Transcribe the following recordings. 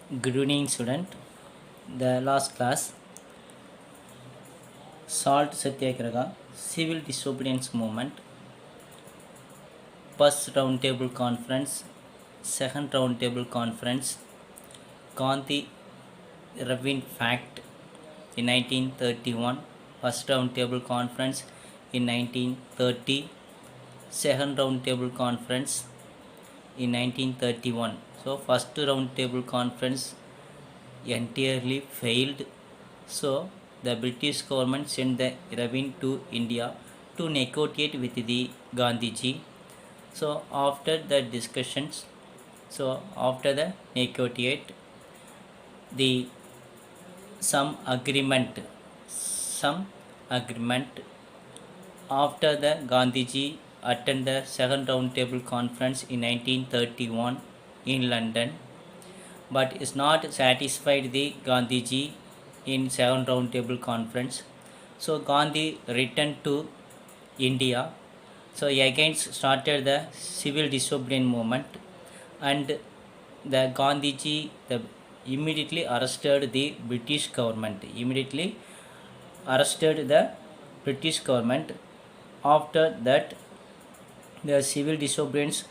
Good evening, student. The last class, Salt Satyagraha, Civil Disobedience Movement, first roundtable conference, second roundtable conference, Gandhi Ravine Fact in 1931, first roundtable conference in 1930, second roundtable conference in 1931. So, first roundtable conference entirely failed. So the British government sent the Ravine to India to negotiate with the Gandhiji. So after the discussions, so after the negotiate, the some agreement after the Gandhiji attended the second roundtable conference in 1931 in London, but is not satisfied the Gandhiji in second roundtable conference. So Gandhi returned to India. So he again started the civil disobedience movement, and the Gandhiji immediately arrested the British government. Immediately arrested the British government. After that, the civil disobedience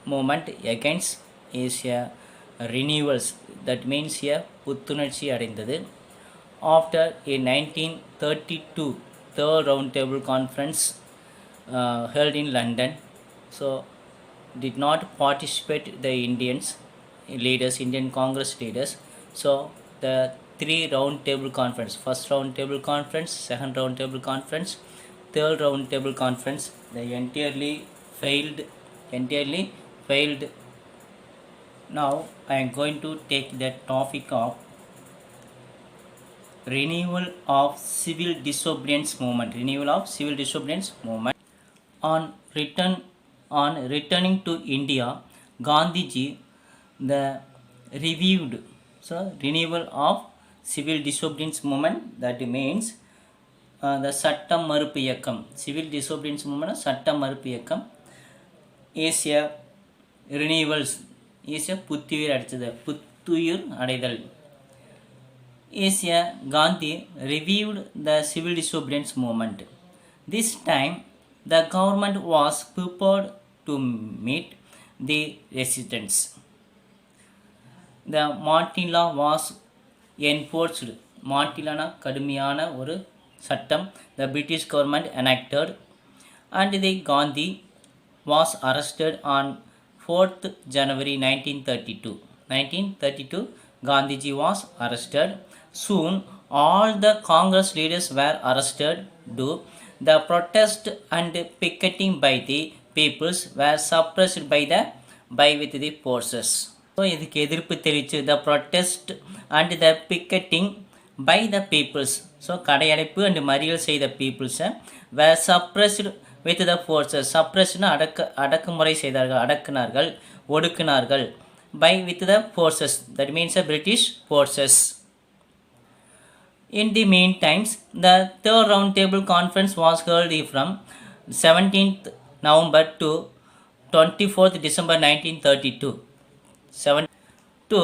movement against is a renewals, that means a புத்துணர்ச்சி அடைந்தது. After a 1932 third roundtable conference held in London, so did not participate the Indians leaders, Indian Congress leaders. So the three roundtable conference, first roundtable conference, second roundtable conference, third roundtable conference, they entirely failed. Now I am going to take the topic of renewal of civil disobedience movement. On returning to India, Gandhiji the reviewed, so renewal of civil disobedience movement, that means the சட்டம் மறுப்பு இயக்கம், civil disobedience movement சட்டம் மறுப்பு இயக்கம் is a renewals, is a புத்துயிர் அடைதல். is a Gandhi reviewed the civil disobedience movement. This time the government was prepared to meet the resistance. The Martin law was enforced. மார்டிலானா கடுமையான ஒரு சட்டம் the British government enacted, and the Gandhi was arrested on 4th January 1932. Gandhiji was arrested. Soon all the Congress leaders were arrested. The protest and picketing by the peoples were suppressed with the forces. So இதுக்கு எதிர்ப்பு தெரிவித்து the protest and the picketing by the peoples, so கடையடைப்பு and மறியல் செய்த peoples were suppressed with the forces. suppressed அடக்குமுறை செய்தார்கள், ஒடுக்கினார்கள் by with the forces, that means the British forces. In the meantime, the third roundtable conference was held from 17th November to 24th December 1932. 7 to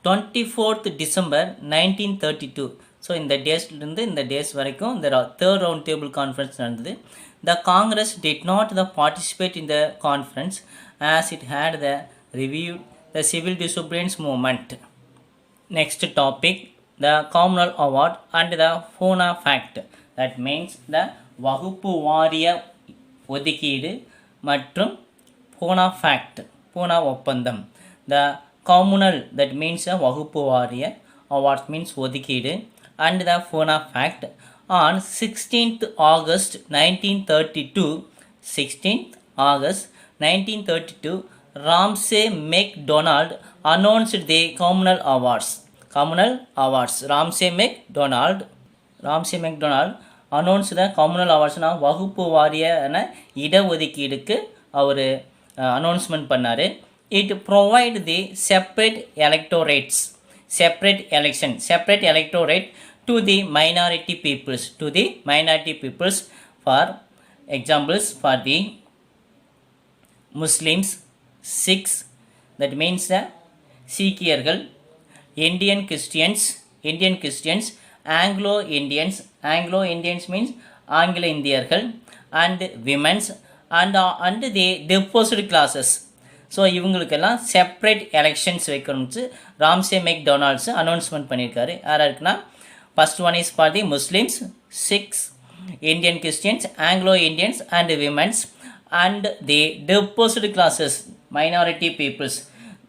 24th December 1932. So இந்த டேஸ்லேருந்து இந்த days வரைக்கும் இந்த third round table conference நடந்தது. The Congress did not participate in the conference as it had the review the civil disobedience movement. Next topic the communal award and the Poona pact, that means the வகுப்பு வாரிய ஒதுக்கீடு மற்றும் ஃபோனா fact, பூனா ஒப்பந்தம். The communal, that means a வகுப்பு வாரிய, award means ஒதுக்கீடு, and the Fona fact on 16th August 1932, Ramsay MacDonald announced the communal awards. Ramsay MacDonald announced the communal awards. வகுப்பு வாரியான இடஒதுக்கீடுக்கு அவர் அனௌன்ஸ்மெண்ட் பண்ணார். It provide the separate electorate to the minority peoples, for examples for the Muslims, Sikhs, that means the சீக்கியர்கள், Indian Christians, Anglo Indians. Anglo Indians means ஆங்கில இந்தியர்கள், and women's, and the deposed classes. So இவங்களுக்கெல்லாம் separate elections வைக்கணும்னு Ramsay MacDonald's announcement பண்ணியிருக்காரு. யாராக இருக்குன்னா, first one is for the Muslims, 6 Indian Christians, Anglo Indians and women's, and the deposed classes, minority peoples,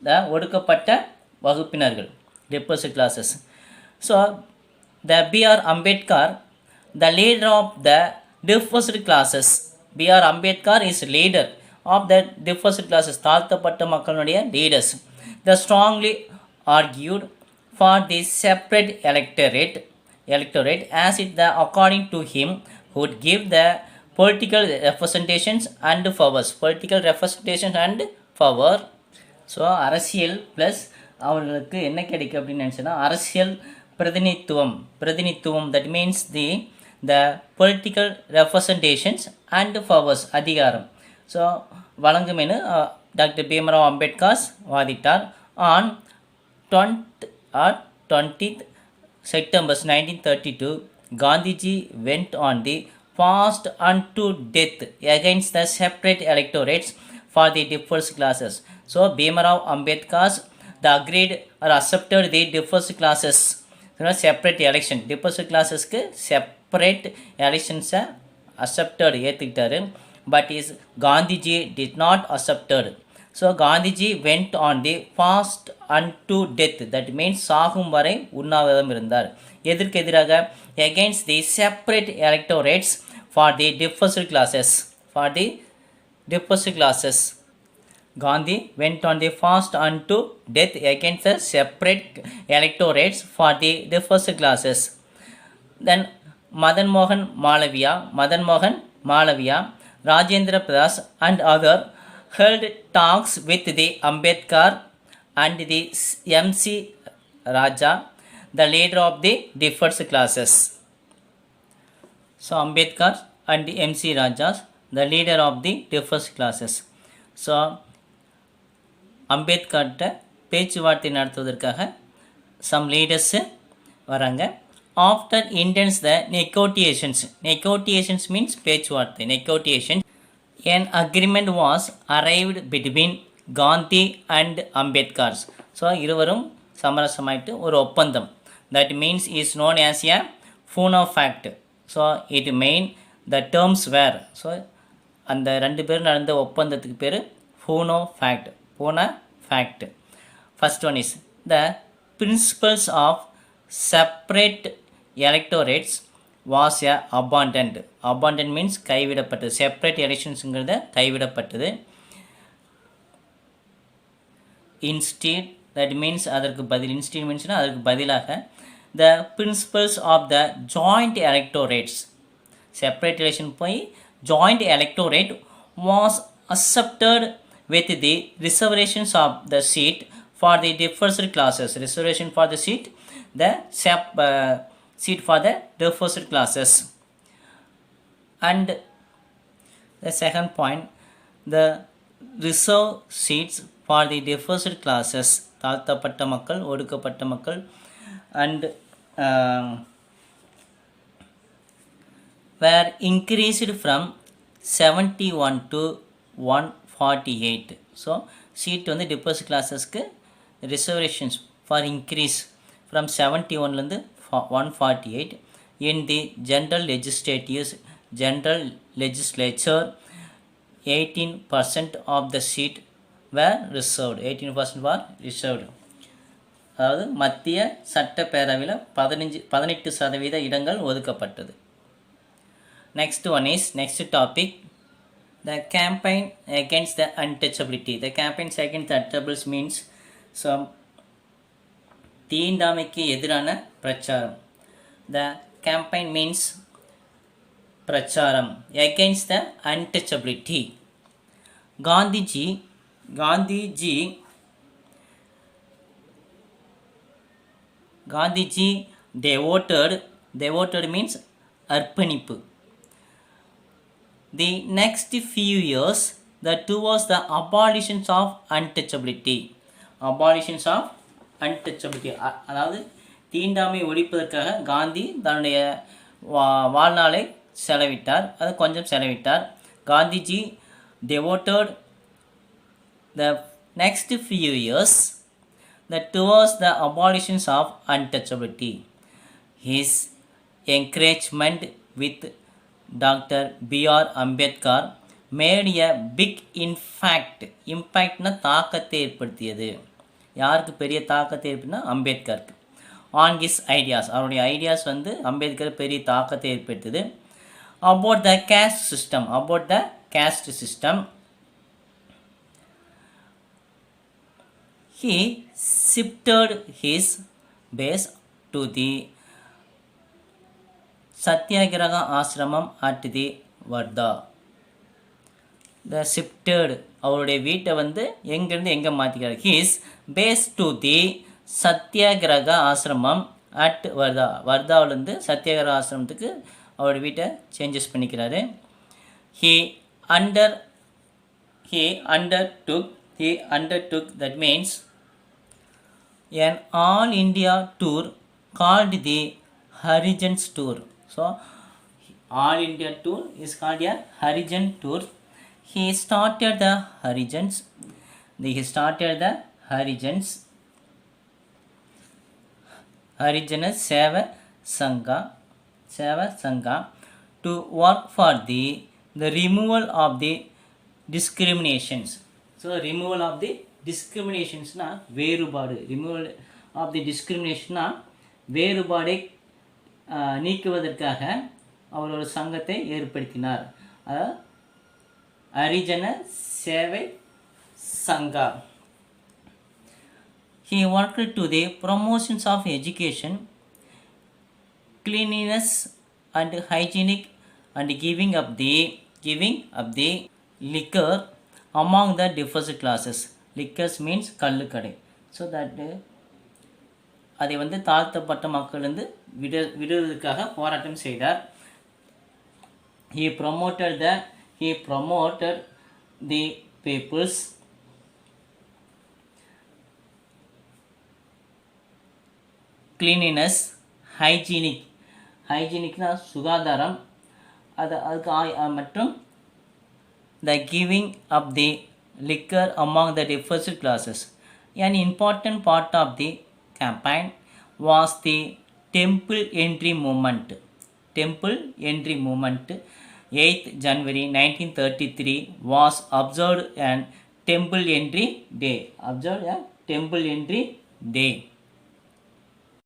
the ஒடுக்கப்பட்ட வகுப்பினர்கள், deposed classes. So the B.R. Ambedkar, the leader of the deposed classes. B.R. Ambedkar is leader of the deposed classes, தாழ்த்தப்பட்ட மக்களுடைய leaders. They strongly argued for the separate electorate as it the according to him would give the political representations and powers. Political representation and power. So அரசியல் plus அவர்களுக்கு என்ன கிடைக்கும் அப்படின்னு நினச்சோன்னா, அரசியல் பிரதிநித்துவம், that means the political representations and powers, அதிகாரம். So வழங்கும் என டாக்டர் பீம்ராவ் அம்பேத்கர் வாதிட்டார். On 20th September 1932, Gandhiji went on the fast unto death against the separate electorates for the deposed classes. So Bhimrao Ambedkar agreed or accepted the deposed classes, separate election, deposed classes க்கு separate elections accepted, ஏற்றுக்கிட்டாரு. But is Gandhiji did not accepted. So Gandhiji went on the fast unto death, that means சாகும் வரை உண்ணாவிரதம் இருந்தார். எதற்கு எதிராக? against the separate electorates for the deposed classes. Gandhi went on the fast unto death against the separate electorates for the deposed classes. Then Madan Mohan Malaviya, Rajendra Prasad and others held talks with the Ambedkar and the M.C. Raja, the leader of the deposed classes. So Ambedkar and M.C. Raja, the leader of the deposed classes. So அம்பேத்கர்கிட்ட பேச்சுவார்த்தை நடத்துவதற்காக some leaders வராங்க. After intense the negotiations means பேச்சுவார்த்தை, negotiation. an agreement was arrived between Gandhi and Ambedkar's. So இருவரும் சமரசமாயிட்டு ஒரு ஒப்பந்தம், that means is known as a Poona pact. So it main the terms were. So அந்த ரெண்டு பேரும் நடந்த ஒப்பந்தத்துக்கு பேர் Poona pact. First one is the principles of separate electorates was abandoned. Abandoned means கைவிடப்பட்டது. separate electionsங்கிறத கைவிடப்பட்டது. Instead, that means அதற்கு பதில், instead means அதற்கு பதிலாக the principles of the joint electorates, separate election போய் joint electorate was accepted with the reservations of the seat for the deposed classes. Reservation for the seat, the seat for the deposed classes. And the second point, the reserved seats for the deposed classes, தாழ்த்தப்பட்ட மக்கள், ஒடுக்கப்பட்ட மக்கள், and were increased from 71 to 148. So seat வந்து deposit கிளாஸஸ்க்கு reservations for increase from 71லேருந்து 148 in the general legislature 18% of the seat were reserved. 18% were reserved. அதாவது மத்திய சட்டப்பேரவையில் 18% இடங்கள் ஒதுக்கப்பட்டது. Next topic, the campaign against the untouchability. The campaigns against the untouchables means some தீண்டாமைக்கு எதிரான பிரச்சாரம். The campaign means பிரச்சாரம் against the untouchability. Gandhiji devoted means அர்ப்பணிப்பு. The next few years that towards the abolition of untouchability. Untouchability, அதாவது தீண்டாமை ஒழிப்பதற்காக காந்தி தன்னுடைய வாழ்நாளை செலவிட்டார். அது கொஞ்சம் செலவிட்டார். Gandhiji devoted the next few years towards the abolition of untouchability. His encouragement with Dr. B.R. Ambedkar made a big impactனா தாக்கத்தை ஏற்படுத்தியது. யாருக்கு பெரிய தாக்கத்தை ஏற்படுத்தினா அம்பேத்கருக்கு. ஆன் ஹிஸ் ஐடியாஸ், அவருடைய ஐடியாஸ் வந்து அம்பேத்கர் பெரிய தாக்கத்தை ஏற்படுத்தியது. about the caste system he shifted his base to the Satyagraha Ashramam at the Wardha. The shifted, அவருடைய வீட்டை வந்து எங்கேருந்து எங்கே மாற்றிக்கிறார். his base to the சத்தியாகிரக ஆசிரமம் அட் வர்தா, வர்தாவிலேருந்து சத்தியாகிரக ஆசிரமத்துக்கு அவருடைய வீட்டை சேஞ்சஸ் பண்ணிக்கிறாரு. he undertook that means an all India tour called the Harijans tour. So all India tour is called a Harijan tour. He started the Harijans. Harijana Seva Sangha to work for the removal of the discriminations. So removal of the discriminations na வேறுபாடு, removal of the discrimination na வேறுபாடை நீக்குவதற்காக அவர் ஒரு சங்கத்தை ஏற்படுத்தினார். ஹரிஜன சேவை சங்கா. He worked to the promotions of education, cleanliness and hygienic and giving up the liquor among the different classes. Liquors means கள்ளுக்கடை. So that அதை வந்து தாழ்த்தப்பட்ட மக்கள் வந்து விடுவதற்காக போராட்டம் செய்தார். He promoted the people's cleanliness, hygienic சுகாதாரம், அதுக்கு மற்றும் the giving up the liquor among the different classes. An important part of the campaign was the temple entry movement. 8th January 1933 was observed a temple entry day.